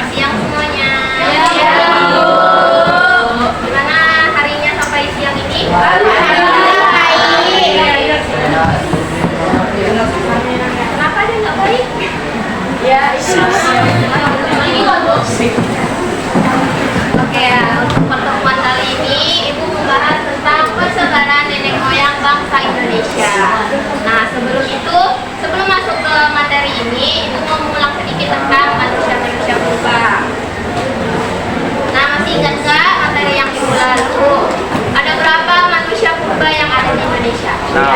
Selamat siang semuanya. Gimana harinya sampai siang ini? Kenapa dia nggak baik? Ya, ini Oke, untuk pertemuan kali ini Ibu membahas tentang persebaran nenek moyang bangsa Indonesia. Nah, sebelum masuk ke materi ini, Ibu mau mengulang sedikit tentang manusia-manusia purba. Nah, masih ingat nggak materi yang minggu lalu? Ada berapa manusia purba yang ada di Indonesia? Tiga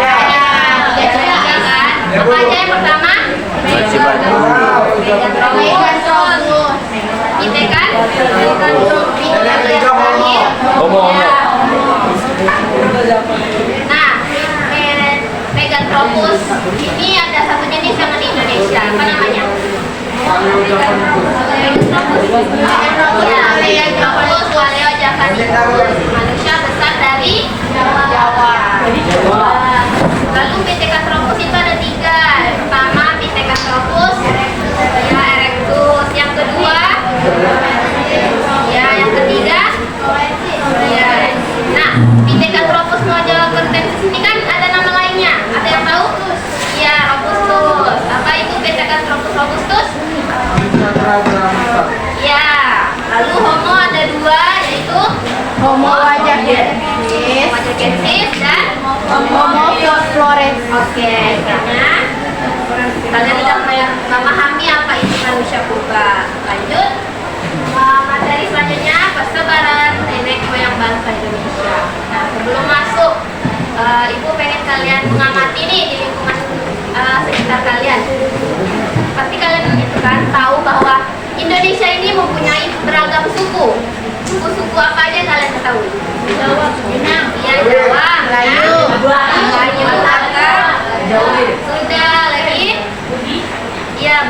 kan? Apa aja yang pertama? Megatrobus. Gitu kan? Nah, Megatrobus ini ada satu jenis yang ada di Indonesia. Apa namanya? Megatrobus Waleo javanicus, manusia besar dari Jawa. Lalu Pithecanthropus itu ada tiga. Yang pertama Pithecanthropus erectus, yang kedua yang ketiga Nah, Pithecanthropus mojokertensis ini kan ada nama lainnya. Ada yang tahu? Ya, robustus. Apa itu Pithecanthropus robustus? Ya. Lalu Homo ada dua, yaitu Homo wajachensis dan Homo flores. Oke, karena kalian sudah memahami apa itu manusia purba. Lanjut, materi selanjutnya persebaran nenek moyang bangsa Indonesia. Nah, sebelum masuk, Ibu pengen kalian mengamati nih di lingkungan sekitar kalian. Pasti kalian itu kan tahu bahwa Indonesia ini mempunyai beragam suku. Suku-suku apa aja yang kalian ketahui? Jawa, Minang, Jawa, Melayu, Sunda, lagi? Iya,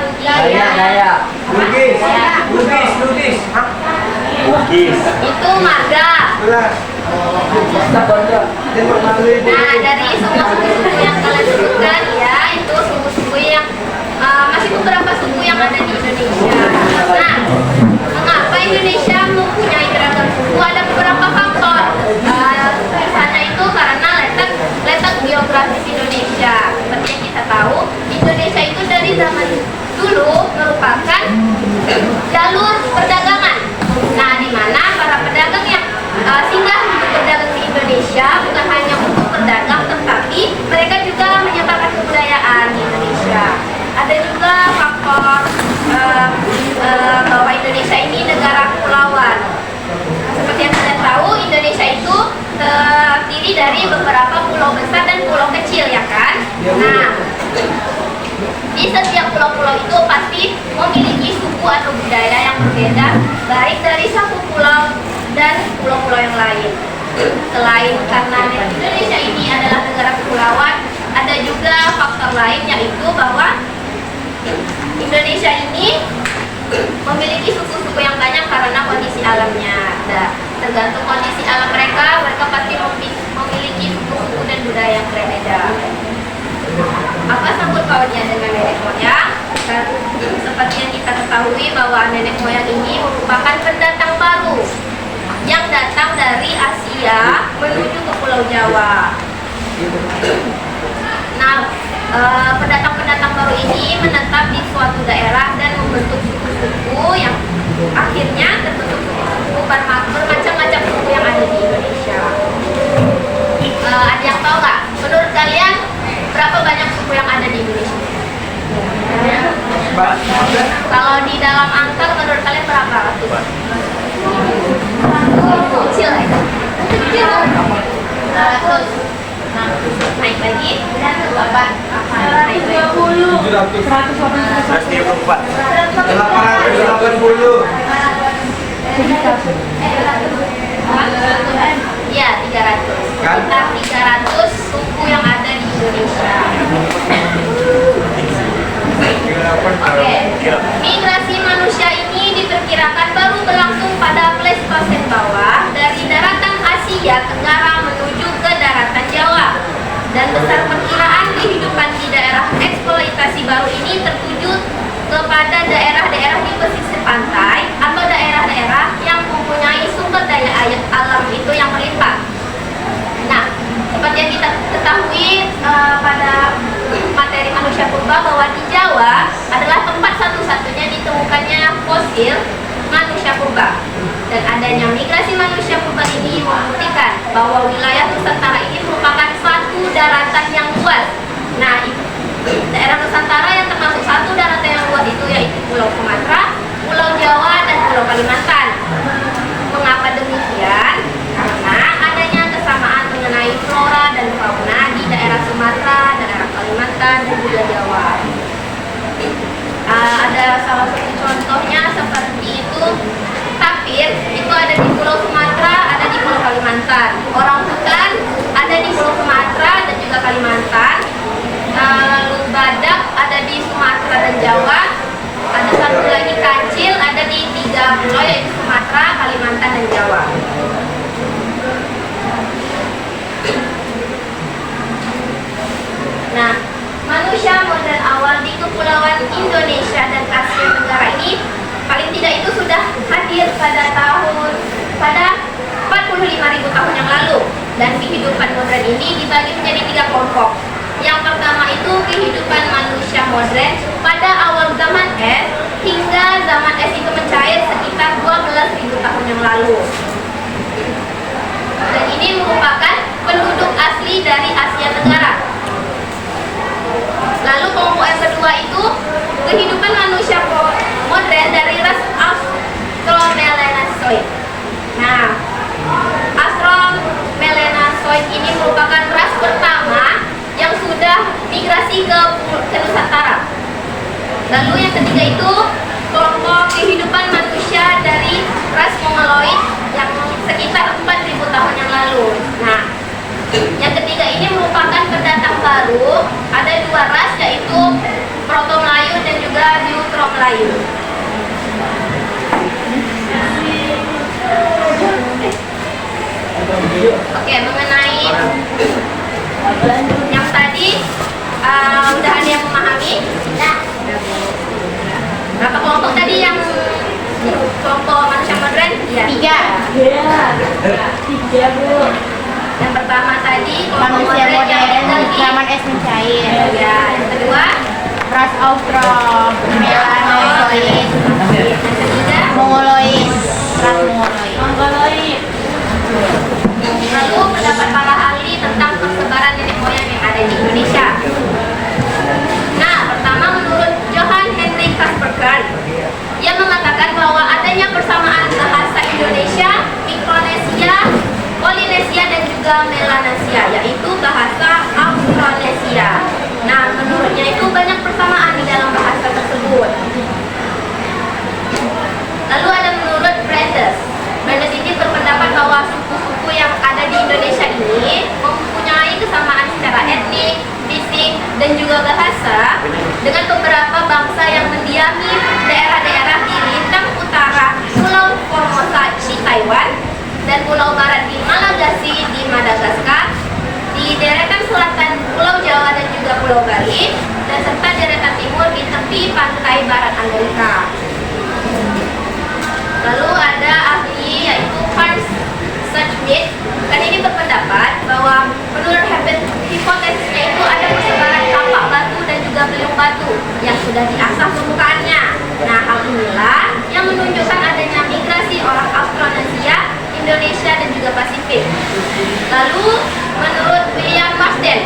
Bugis. Itu marga. Nah, dari semua suku-suku yang kalian sebutkan, ya, itu suku-suku yang masih beberapa suku yang ada di Indonesia. Nah, mengapa Indonesia mempunyai beragam suku? Ada beberapa faktor. Misalnya itu karena letak geografis Indonesia. Seperti yang kita tahu, Indonesia itu dari zaman dulu merupakan jalur perdagangan. Nah, di mana para pedagang yang singgah untuk berdagang di Indonesia bukan hanya untuk berdagang, tetapi mereka juga menyebarkan kebudayaan di Indonesia. Ada juga faktor bahwa Indonesia ini negara kepulauan. Seperti yang kalian tahu, Indonesia itu terdiri dari beberapa pulau besar dan pulau kecil, ya kan? Nah, di setiap pulau-pulau itu pasti memiliki suku atau budaya yang berbeda, baik dari satu pulau dan pulau-pulau yang lain. Selain karena Indonesia ini adalah negara kepulauan, ada juga faktor lain, yaitu bahwa Indonesia ini memiliki suku-suku yang banyak karena kondisi alamnya. Nah, tergantung kondisi alam mereka pasti memiliki suku-suku dan budaya yang berbeda. Apa sangkut pautnya dengan nenek moyang? Seperti yang kita ketahui bahwa nenek moyang ini merupakan pendatang baru yang datang dari Asia menuju ke Pulau Jawa. Nah, pendatang-pendatang baru ini menetap di suatu daerah dan membentuk suku-suku yang akhirnya terbentuk suku-suku bermacam-macam suku yang ada di Indonesia. Ada yang tahu nggak? Menurut kalian berapa banyak suku yang ada di Indonesia? Kalau di dalam angka menurut kalian berapa? Kecil ya? Kecil. 100. Naik lagi. 8. Naik lagi. 134. 880. Iya, 300. Sekitar 300 suku yang ada di Indonesia. Oke. Migrasi manusia ini diperkirakan baru berlangsung pada Pleistosen bawah dari daratan Asia Tenggara menuju ke daratan Jawa. Dan besar perkiraan kehidupan di daerah eksploitasi baru ini tertuju kepada daerah-daerah di pesisir pantai purba. Dan adanya migrasi manusia purba ini membuktikan bahwa wilayah Nusantara ini merupakan satu daratan yang luas. Nah, daerah Nusantara yang termasuk satu daratan yang luas itu yaitu Pulau Sumatera, Pulau Jawa, dan Pulau Kalimantan. Mengapa demikian? Karena adanya kesamaan mengenai flora dan fauna di daerah Sumatera, daerah Kalimantan, dan juga Jawa. Ada salah satu contohnya seperti itu. Tapir itu ada di Pulau Sumatera, ada di Pulau Kalimantan. Orang hutan ada di Pulau Sumatera dan juga Kalimantan. Lalu badak ada di Sumatera dan Jawa. Ada satu lagi kancil ada di 3 pulau yaitu Sumatera, Kalimantan, dan Jawa. Nah, manusia modern awal di kepulauan Indonesia dan Asia Tenggara ini paling tidak itu sudah hadir pada 45.000 tahun yang lalu. Dan kehidupan modern ini dibagi menjadi 3 kelompok. Yang pertama itu kehidupan manusia modern pada awal zaman es hingga zaman es itu mencair sekitar 12.000 tahun yang lalu. Dan ini merupakan penduduk asli dari Asia Tenggara. Lalu kelompok yang kedua itu kehidupan manusia modern dari ras Australopithecus. Nah, Australopithecus ini merupakan ras pertama yang sudah migrasi ke Nusantara. Lalu yang ketiga itu kelompok kehidupan manusia dari ras Mongoloid yang sekitar 4.000 tahun yang lalu. Nah, yang ketiga ini merupakan pendatang baru. Ada 2 ras yaitu Proto-Melayu dan juga Neutro-Melayu. Oke, mengenai yang tadi udah ada yang memahami? Nah, berapa kelompok tadi yang kelompok manusia modern? Ya. 3, Bu. Yang pertama tadi kelompok Manusia modern yang zaman es mencair. ya, yang kedua Ras Australopithecus. yang ketiga Mongoloid. Ras Mongoloid. lalu pendapat para ahli tentang persebaran nenek moyang yang ada di Indonesia. Nah, pertama menurut Johann Henry Kasperkran, ia mengatakan bahwa adanya persamaan bahasa Indonesia, Mikronesia, Polinesia, dan juga Melanesia, yaitu bahasa Austronesia. Nah, menurutnya itu banyak persamaan di dalam bahasa tersebut. Lalu ada menurut Brandes. Brandes ini berpendapat bahwa suku-suku yang ada di Indonesia ini mempunyai kesamaan secara etnik, fisik, dan juga bahasa dengan beberapa bangsa yang mendiami daerah-daerah di lintang utara Pulau Formosa di Taiwan dan Pulau Barat di Malagasy di Madagaskar, di deretan selatan Pulau Jawa dan juga Pulau Bali, dan serta deretan timur di tepi pantai barat Amerika. Lalu ada ahli yaitu Hans Schmidt, dan ini berpendapat bahwa menurut hipotesisnya itu ada persebaran tapak batu dan juga beliung batu yang sudah diasah permukaannya. Nah, hal inilah yang menunjukkan adanya migrasi orang Austronesia, Indonesia, dan juga Pasifik. Lalu menurut William Marsden,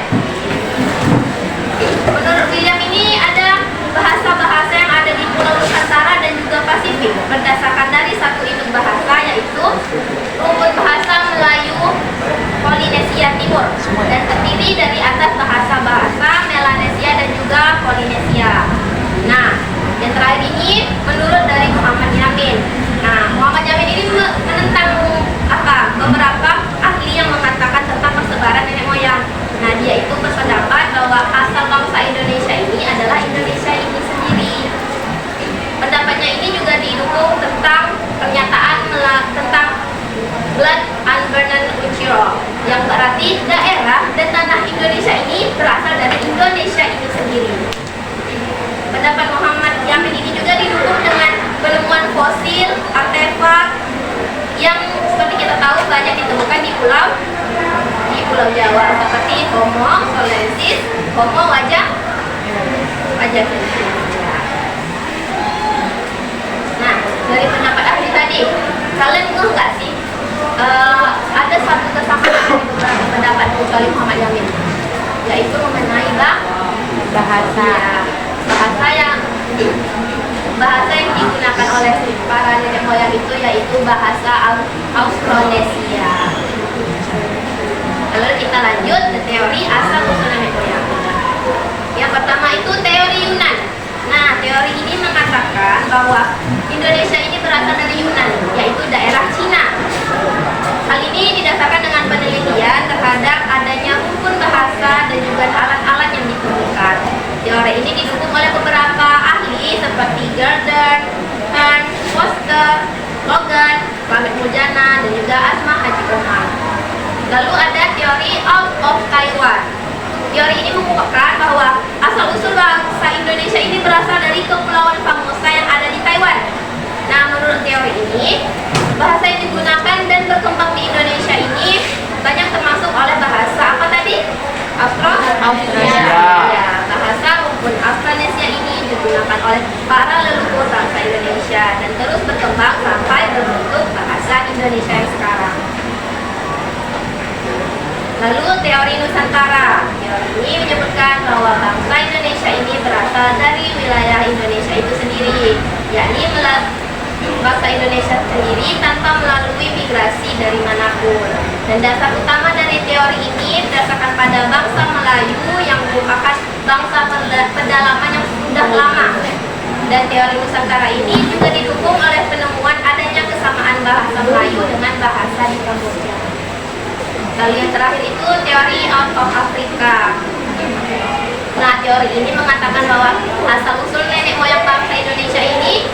menurut William ini ada bahasa-bahasa yang ada di Pulau Nusantara dan juga Pasifik berdasarkan dari satu induk bahasa yaitu rumpun bahasa Melayu Polinesia Timur dan terdiri dari atas bahasa-bahasa Melanesia dan juga Polinesia. Nah, yang terakhir ini menurut dari Muhammad Yamin. Nah, Muhammad Yamin ini menentang beberapa ahli yang mengatakan tentang persebaran nenek moyang. Nah, dia itu berpendapat bahwa asal bangsa Indonesia ini adalah Indonesia ini sendiri. Pendapatnya ini juga didukung tentang pernyataan tentang Blood and Bernard Uchiro, yang berarti daerah dan tanah Indonesia ini berasal dari Indonesia ini sendiri. Pendapat Muhammad Yamin ini juga didukung dengan penemuan fosil, artefak yang seperti kita tahu banyak ditemukan di Pulau Jawa seperti Homo solensis, Homo wajah. Nah, dari pendapat ahli tadi, Kalian ngeh nggak sih? Ada satu kesamaan di beberapa pendapat kecuali Muhammad Yamin, yaitu mengenai Bahasa. Ya, bahasa yang digunakan oleh para nenek moyang itu yaitu bahasa Austronesia. Lalu kita lanjut ke teori asal usul nenek moyang. Yang pertama itu teori Yunan. Nah, teori ini mengatakan bahwa Indonesia ini berasal dari Yunan, yaitu daerah Cina. Hal ini didasarkan dengan penelitian terhadap adanya rukun bahasa dan juga alat-alat yang ditemukan. Teori ini didukung oleh beberapa ahli seperti Gardner, Hearn, Foster, Logan, Slamet Mujana, dan juga Asma Haji Omar. Lalu ada teori out of Taiwan. Teori ini mengungkapkan bahwa asal-usul bangsa Indonesia ini berasal dari Kepulauan Formosa yang ada di Taiwan. Nah, menurut teori ini, bahasa yang digunakan dan berkembang di Indonesia ini banyak termasuk oleh bahasa apa tadi? Austronesia. Ya, bahasa maupun Austronesia ini digunakan oleh para leluhur bangsa Indonesia dan terus berkembang sampai terbentuk bahasa Indonesia yang sekarang. Lalu teori Nusantara. Teori ini menyebutkan bahwa bangsa Indonesia ini berasal dari wilayah Indonesia itu sendiri, yakni bangsa Indonesia sendiri tanpa melalui migrasi dari manapun. Dan dasar utama dari teori ini berdasarkan pada bangsa Melayu yang merupakan bangsa pedalaman yang sudah lama. Dan teori Nusantara ini juga didukung oleh penemuan adanya kesamaan bahasa Melayu dengan bahasa di Kamboja. Lalu yang terakhir itu teori out of Africa. Nah, teori ini mengatakan bahwa asal-usul nenek moyang bangsa Indonesia ini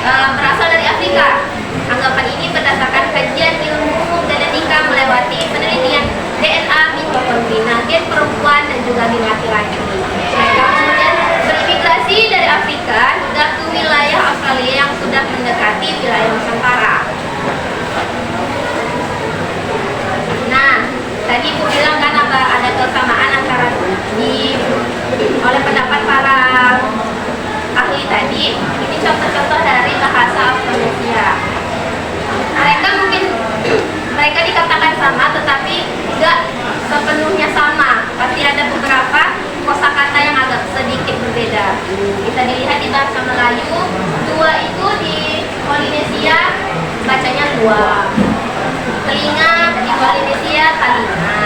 berasal dari Afrika. Anggapan ini berdasarkan kajian ilmu umum genetika melewati penelitian DNA mitokondria gen perempuan dan juga gen laki-laki. Mereka kemudian bermigrasi dari Afrika hingga ke wilayah Australia yang sudah mendekati wilayah Nusantara. Nah, tadi aku bilang kan ada kesamaan antara oleh pendapat para ahli tadi. Ini contoh-contoh dari bahasa Austronesia. Mereka dikatakan sama, tetapi tidak sepenuhnya sama. Pasti ada beberapa kosakata yang agak sedikit berbeda. Bisa dilihat di bahasa Melayu, dua itu di Polinesia bacanya dua. Telinga di Polinesia talinga.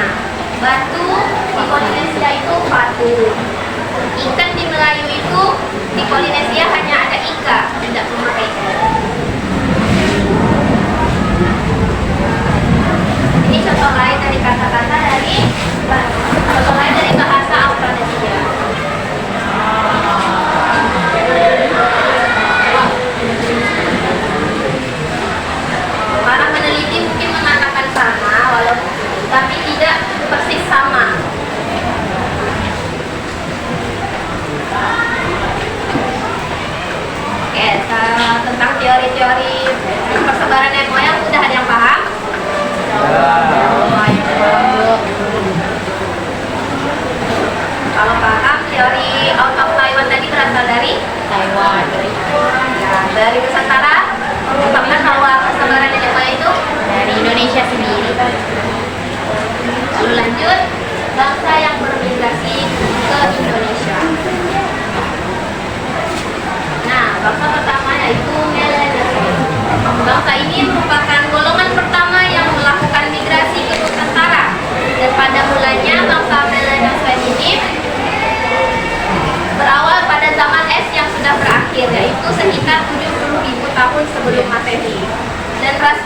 Batu di Polinesia itu batu. Ikan di Melayu itu di Polinesia hanya ada ika, tidak memakai i. Ini contoh lain dari kata-kata contoh lain dari bahasa Austronesia. Para peneliti mungkin mengatakan sama, walaupun tapi tidak persis sama. Oke, tentang teori-teori persebaran nenek moyang sudah ada yang paham? Kalau paham, teori out of Taiwan tadi berasal dari Taiwan. ya, dari Nusantara. Mengungkapkan bahwa persebaran nenek moyang itu Dari Indonesia sendiri. Lalu lanjut, bangsa yang bermigrasi ke Indonesia. Nah, bangsa pertama yaitu Melanesian. Bangsa ini merupakan golongan pertama yang melakukan migrasi ke Nusantara. Dan pada mulanya bangsa Melanesian ini berawal pada zaman es yang sudah berakhir, yaitu sekitar 70.000 tahun sebelum Masehi. Dan ras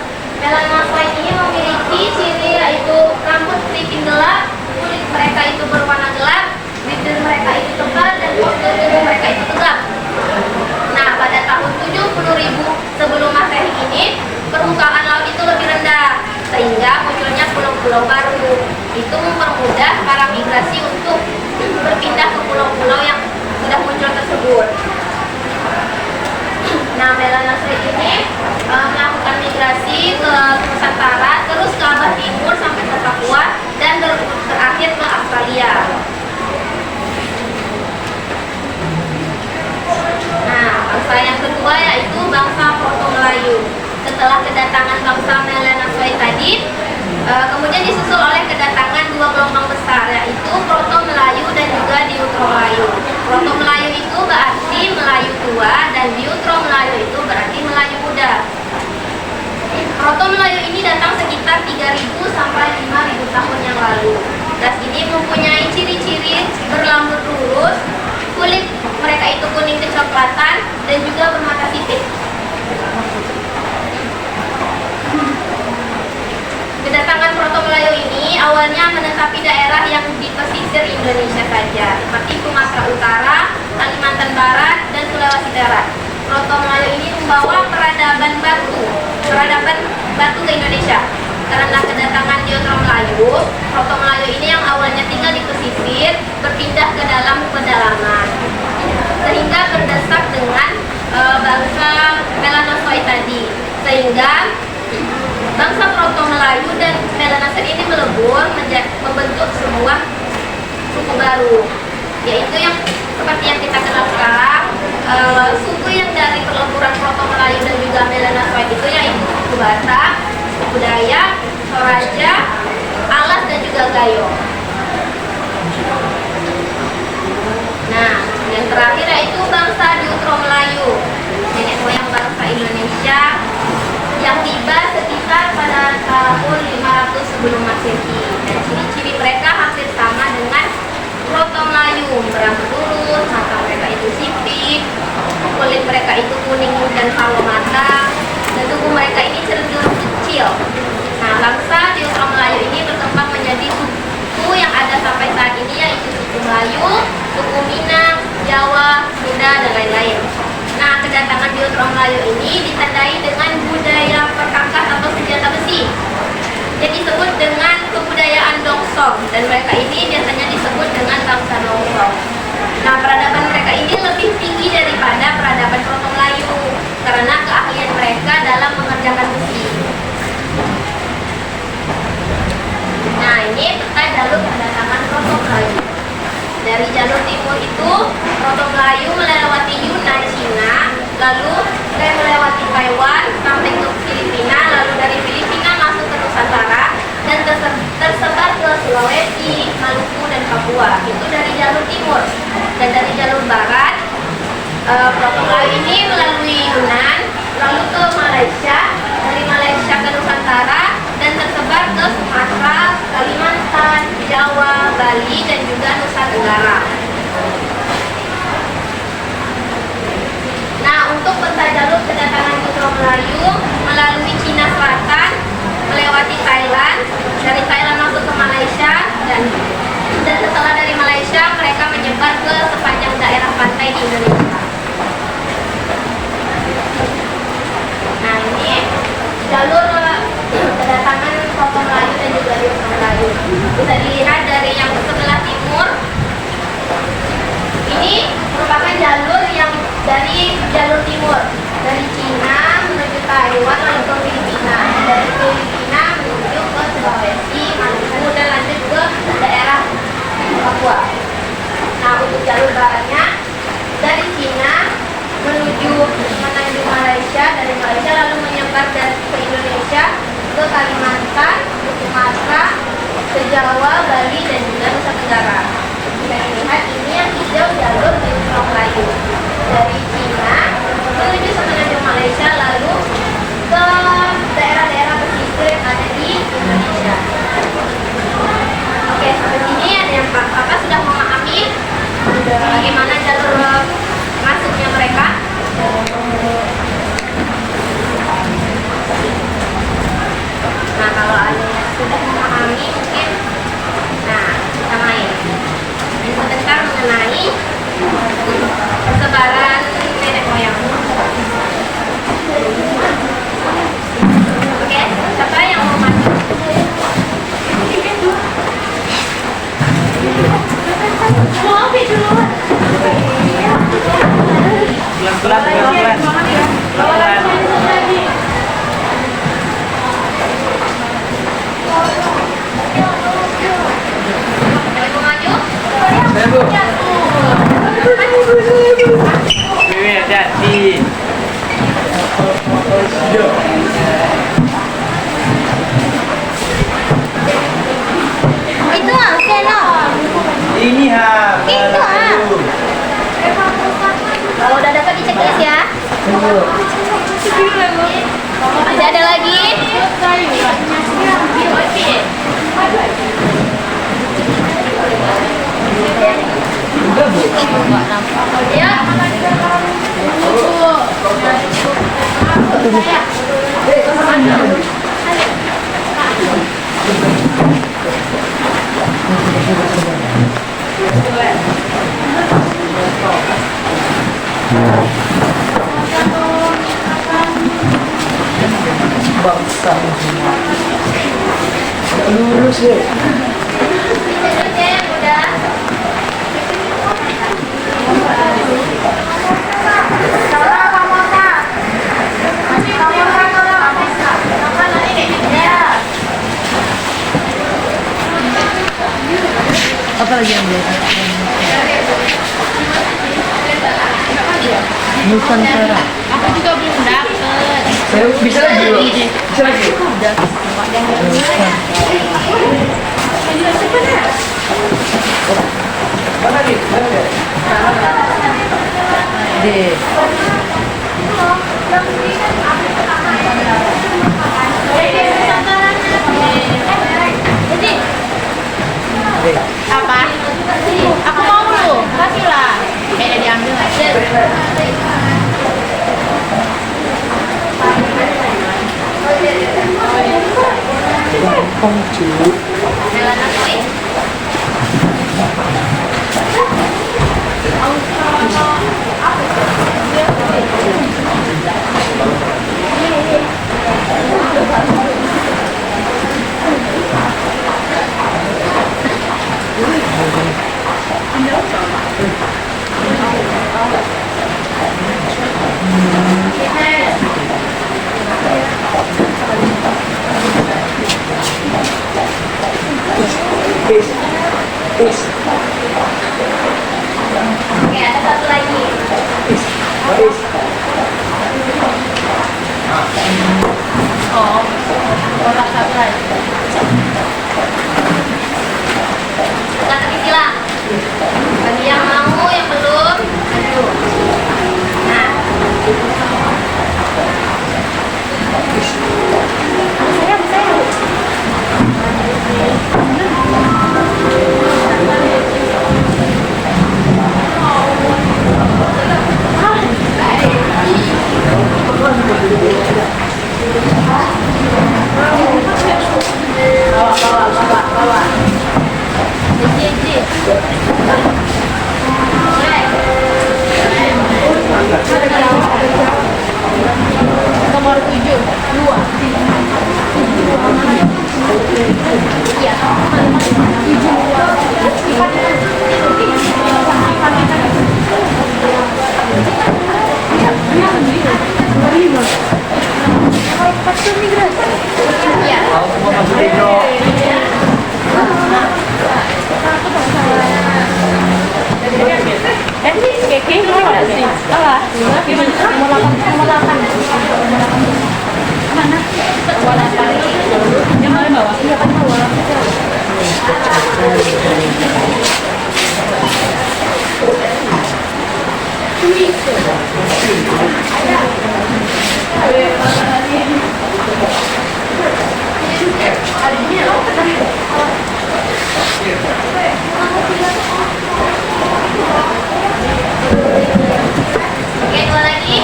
Melanesian ini memiliki ciri yaitu rambut keriting gelap, kulit mereka itu berwarna gelap, bibir mereka itu tebal, dan postur tubuh mereka itu tegap. Nah, pada tahun 70.000 sebelum Masehi ini, permukaan laut itu lebih rendah, sehingga munculnya pulau-pulau baru. Itu mempermudah para migrasi untuk berpindah ke pulau-pulau yang sudah muncul tersebut. Nah, Melanesian ini melakukan migrasi ke Nusantara, terus ke arah timur sampai ke Papua, dan terakhir ke Australia. Nah, bangsa yang kedua yaitu bangsa Proto Melayu. Setelah kedatangan kedatangan bangsa Melanosoid tadi, kemudian disusul oleh kedatangan dua gelombang besar, yaitu Proto Melayu dan juga Neutro Melayu. Proto Melayu itu berarti Melayu tua dan Neutro Melayu itu berarti Melayu muda. Proto Melayu ini datang sekitar 3.000 sampai 5.000 tahun yang lalu. Ras ini mempunyai ciri-ciri berrambut lurus, kulit mereka itu kuning kecoklatan dan juga bermata sipit. Kedatangan Proto Melayu ini awalnya menetapi daerah yang di pesisir Indonesia saja, seperti Sumatera Utara, Kalimantan Barat, dan Sulawesi Barat. Proto Melayu ini membawa peradaban batu ke Indonesia. Karena kedatangan Neutro Melayu, Proto Melayu ini yang awalnya tinggal di pesisir berpindah ke dalam pedalaman, sehingga berdesak dengan bangsa Melanosoid tadi, sehingga bangsa Proto Melayu dan Melanosoid ini melebur membentuk sebuah suku baru, yaitu yang seperti yang kita kenal sekarang. Suku yang dari peleburan Proto Melayu dan juga Melanosoid itu yaitu suku Batak, suku Dayak, Toraja, Alas, dan juga Gayo. Nah, yang terakhir yaitu bangsa Neutro Melayu, nenek moyang bangsa Indonesia, yang tiba sekitar pada tahun 500 sebelum Masehi. Dan ciri-ciri mereka hampir sama dengan Proto Melayu, berambut lurus, mata mereka itu sipit, kulit mereka itu kuning dan sawo mata, dan tubuh mereka ini cenderung kecil. Nah, bangsa Neutro Melayu ini berkembang menjadi suku yang ada sampai saat ini, yaitu suku Melayu, suku Minang, Jawa, Sunda, dan lain-lain. Nah, kedatangan Neutro Melayu ini ditandai dengan budaya perkakas atau senjata besi yang disebut dengan kebudayaan Dongsong, dan mereka ini biasanya disebut dengan bangsa Dongsong. Nah, peradaban mereka ini lebih tinggi daripada peradaban Proto Melayu karena keahlian mereka dalam mengerjakan besi. Nah, ini peta jalur kedatangan Proto Melayu. Dari jalur timur itu, Proto Melayu melewati Yunnan, Cina, lalu melewati Taiwan sampai ke Filipina, lalu dari Filipina masuk ke Nusantara dan tersebar ke Sulawesi, Maluku, dan Papua. Itu dari jalur timur. Dan dari jalur barat, Proto Melayu ini melalui Yunnan, lalu ke Malaysia, dari Malaysia ke Nusantara, dan tersebar ke Sumatera, Kalimantan, Jawa, Bali, dan juga Nusa Tenggara. Nah, untuk peta jalur kedatangan Neutro Melayu melalui Cina Selatan, melewati Thailand, dari Thailand masuk ke Malaysia, dan setelah dari Malaysia mereka menyebar ke sepanjang daerah pantai di Indonesia. Nah, ini jalur kedatangan Proto Melayu dan juga Neutro Melayu. Bisa dilihat dari yang sebelah timur. Ini merupakan jalur yang dari jalur timur, dari Cina menuju Taiwan lalu ke Filipina, dari Filipina menuju ke Sulawesi, Maluku, dan lanjut ke daerah Papua. Nah, untuk jalur baratnya dari Cina menuju Malaysia, dari Malaysia lalu menyebar ke Indonesia, ke Kalimantan, ke Sumatera, ke Jawa, Bali, dan juga Nusa Tenggara. Bisa dilihat ini yang hijau jalur Neutro Melayu, dari Cina menuju semenanjung Malaysia lalu ke daerah-daerah pesisir yang ada di Indonesia. Oke, sampai sini ada yang Bapak sudah memahami bagaimana jalur masuknya mereka. Nah, kalau ada yang sudah memahami mungkin, nah, kita main. Ini sebentar mengenai persebaran nenek moyang. Masih ada lagi? Udah, Bu. Ya. Bangsa semua. Lurus ya. Oke, udah. Apa lagi yang belum? Nusantara. Aku juga belum dapet. Saya bisa lagi loh. Bisa lagi. Udah. Mana nih? Mana nih? D. D. Apa? Aku mau lu. Kasih lah. Diambil aja. Gampang cuy. Is. Oke, ada satu lagi. Is. What is? Oh. Kotak apa? Kata istilah. Bagi yang mau, yang belum. Nah. Nomor 7. 2. Iya. Iya. Tahu semua masuk Indo. Oke, dua lagi.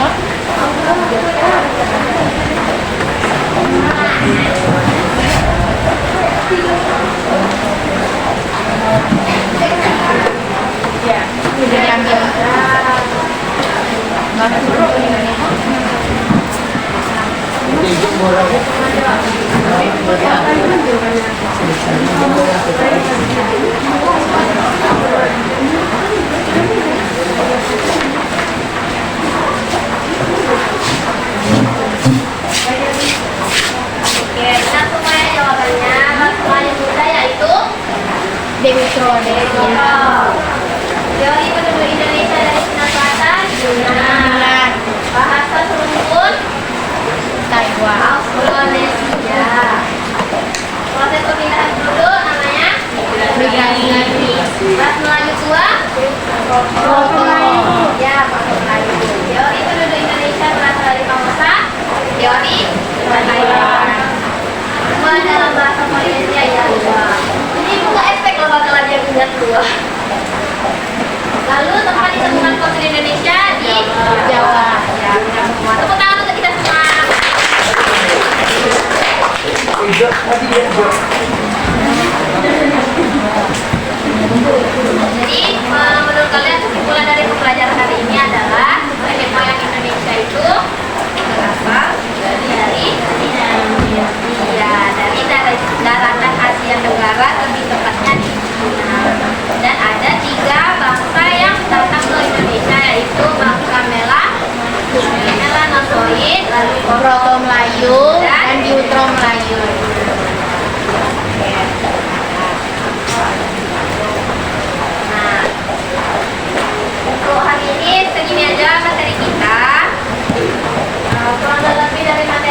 Udah diambil. Nggak suruh ini. Ibu bolanya. Oke, kita semuanya jawabannya. Bahasa Melayu Buddha yaitu Dewi Trode. teori penduduk Indonesia dari Cina Selatan, Yunan, bahasa serumpun, Taiwan. Austronesia. Proses perpindahan penduduk namanya Migrasi. Bahasa Melayu tua, ya, bahasa Melayu. Teori penduduk Indonesia berasal teori bahasa Iran. Dua dalam bahasa Polynesia ya. Ini bukan efek loh bakalan dia punya dua. Lalu tempat ditemukan fosil Indonesia di Jawa. Ya, benar semua. Tepuk tangan untuk kita semua. Hijau tadi ya hijau. Jadi menurut kalian kesimpulan dari pembelajaran hari ini adalah nenek moyang Indonesia itu berasal dari daratan Asia Tenggara, lebih tepatnya di Cina. Dan ada 3 bangsa yang datang ke Indonesia, yaitu bangsa Melanosoid, lalu Proto Melayu dan Neutro Melayu. Nah, untuk hari ini segini aja materi kita. Kurang lebih dari materi